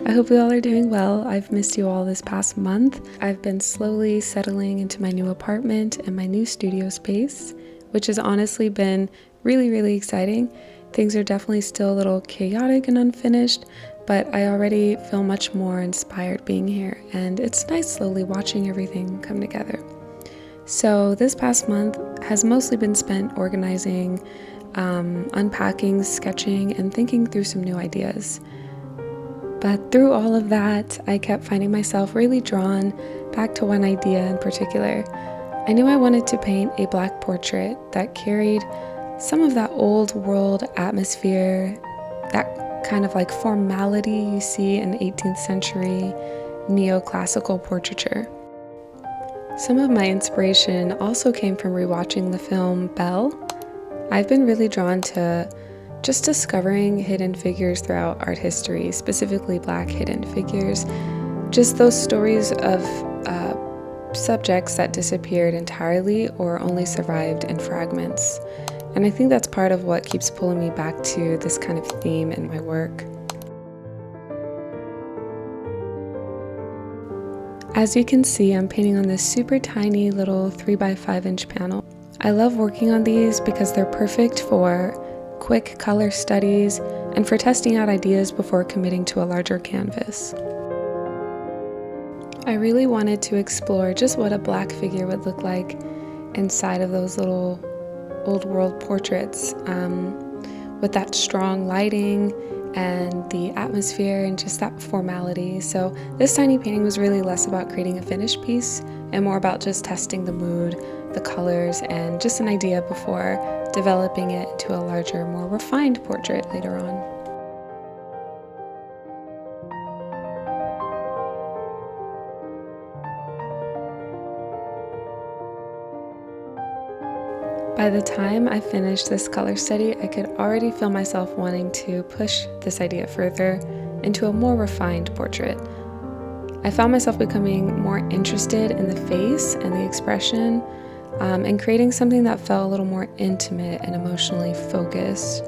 I hope you all are doing well. I've missed you all this past month. I've been slowly settling into my new apartment and my new studio space, which has honestly been really exciting. Things are definitely still a little chaotic and unfinished, but I already feel much more inspired being here, and it's nice slowly watching everything come together. So this past month has mostly been spent organizing, unpacking, sketching, and thinking through some new ideas. But through all of that, I kept finding myself really drawn back to one idea in particular. I knew I wanted to paint a black portrait that carried some of that old world atmosphere, that kind of like formality you see in 18th century neoclassical portraiture. Some of my inspiration also came from rewatching the film Belle. I've been really drawn to just discovering hidden figures throughout art history, specifically Black hidden figures. Just those stories of subjects that disappeared entirely or only survived in fragments. And I think that's part of what keeps pulling me back to this kind of theme in my work. As you can see, I'm painting on this super tiny little 3x5 inch panel. I love working on these because they're perfect for quick color studies and for testing out ideas before committing to a larger canvas. I really wanted to explore just what a black figure would look like inside of those little old world portraits, with that strong lighting and the atmosphere and just that formality. So this tiny painting was really less about creating a finished piece and more about just testing the mood, the colors, and just an idea before developing it into a larger, more refined portrait later on. By the time I finished this color study, I could already feel myself wanting to push this idea further into a more refined portrait. I found myself becoming more interested in the face and the expression, and creating something that felt a little more intimate and emotionally focused.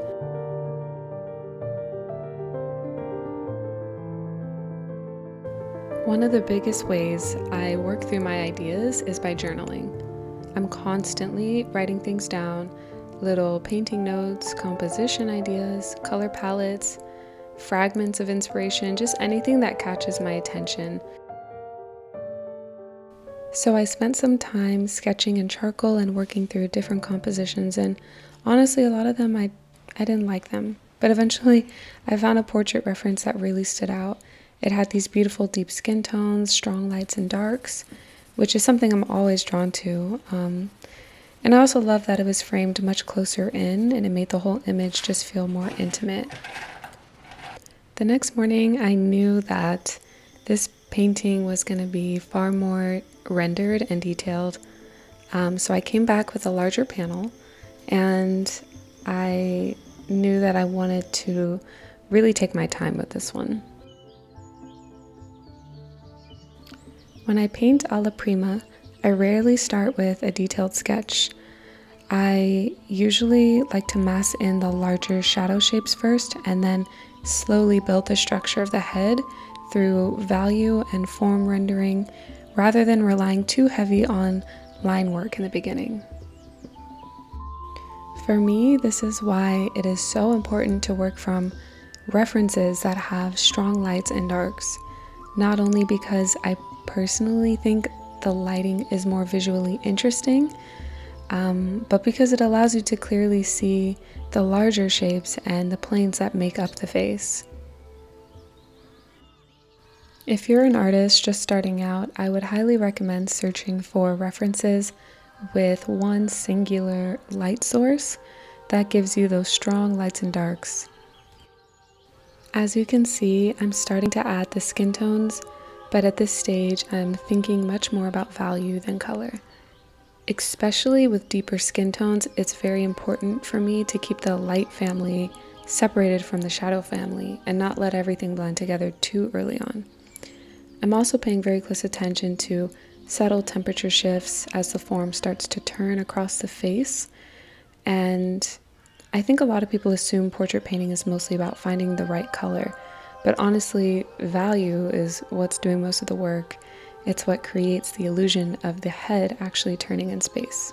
One of the biggest ways I work through my ideas is by journaling. I'm constantly writing things down, little painting notes, composition ideas, color palettes, fragments of inspiration, just anything that catches my attention. So I spent some time sketching in charcoal and working through different compositions, and honestly a lot of them I didn't like them. But eventually I found a portrait reference that really stood out. It had these beautiful deep skin tones, strong lights and darks, which is something I'm always drawn to. And I also love that it was framed much closer in, and it made the whole image just feel more intimate. The next morning, I knew that this painting was going to be far more rendered and detailed. So I came back with a larger panel, and I knew that I wanted to really take my time with this one. When I paint alla prima, I rarely start with a detailed sketch. I usually like to mass in the larger shadow shapes first and then slowly build the structure of the head through value and form rendering rather than relying too heavy on line work in the beginning. For me, this is why it is so important to work from references that have strong lights and darks, not only because I personally think the lighting is more visually interesting, but because it allows you to clearly see the larger shapes and the planes that make up the face. If you're an artist just starting out, I would highly recommend searching for references with one singular light source that gives you those strong lights and darks. As you can see, I'm starting to add the skin tones, but at this stage, I'm thinking much more about value than color. Especially with deeper skin tones, it's very important for me to keep the light family separated from the shadow family and not let everything blend together too early on. I'm also paying very close attention to subtle temperature shifts as the form starts to turn across the face. And I think a lot of people assume portrait painting is mostly about finding the right color, But honestly, value is what's doing most of the work. It's what creates the illusion of the head actually turning in space.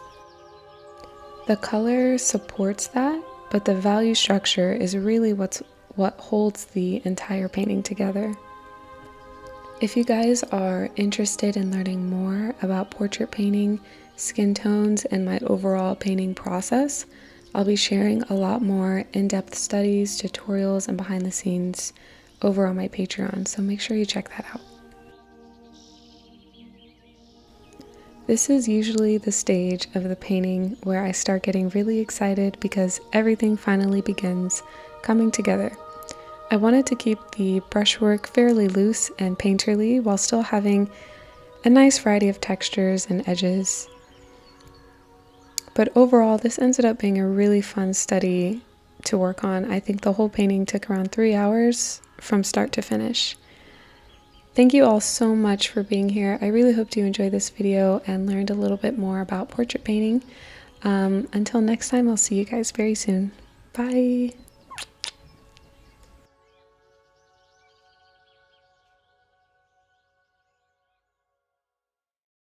The color supports that, but the value structure is really what holds the entire painting together. If you guys are interested in learning more about portrait painting, skin tones, and my overall painting process, I'll be sharing a lot more in-depth studies, tutorials, and behind the scenes over on my Patreon, so make sure you check that out. This is usually the stage of the painting where I start getting really excited because everything finally begins coming together. I wanted to keep the brushwork fairly loose and painterly while still having a nice variety of textures and edges. But overall, this ended up being a really fun study to work on. I think the whole painting took around 3 hours from start to finish. Thank you all so much for being here. I really hope you enjoyed this video and learned a little bit more about portrait painting. Until next time, I'll see you guys very soon. Bye!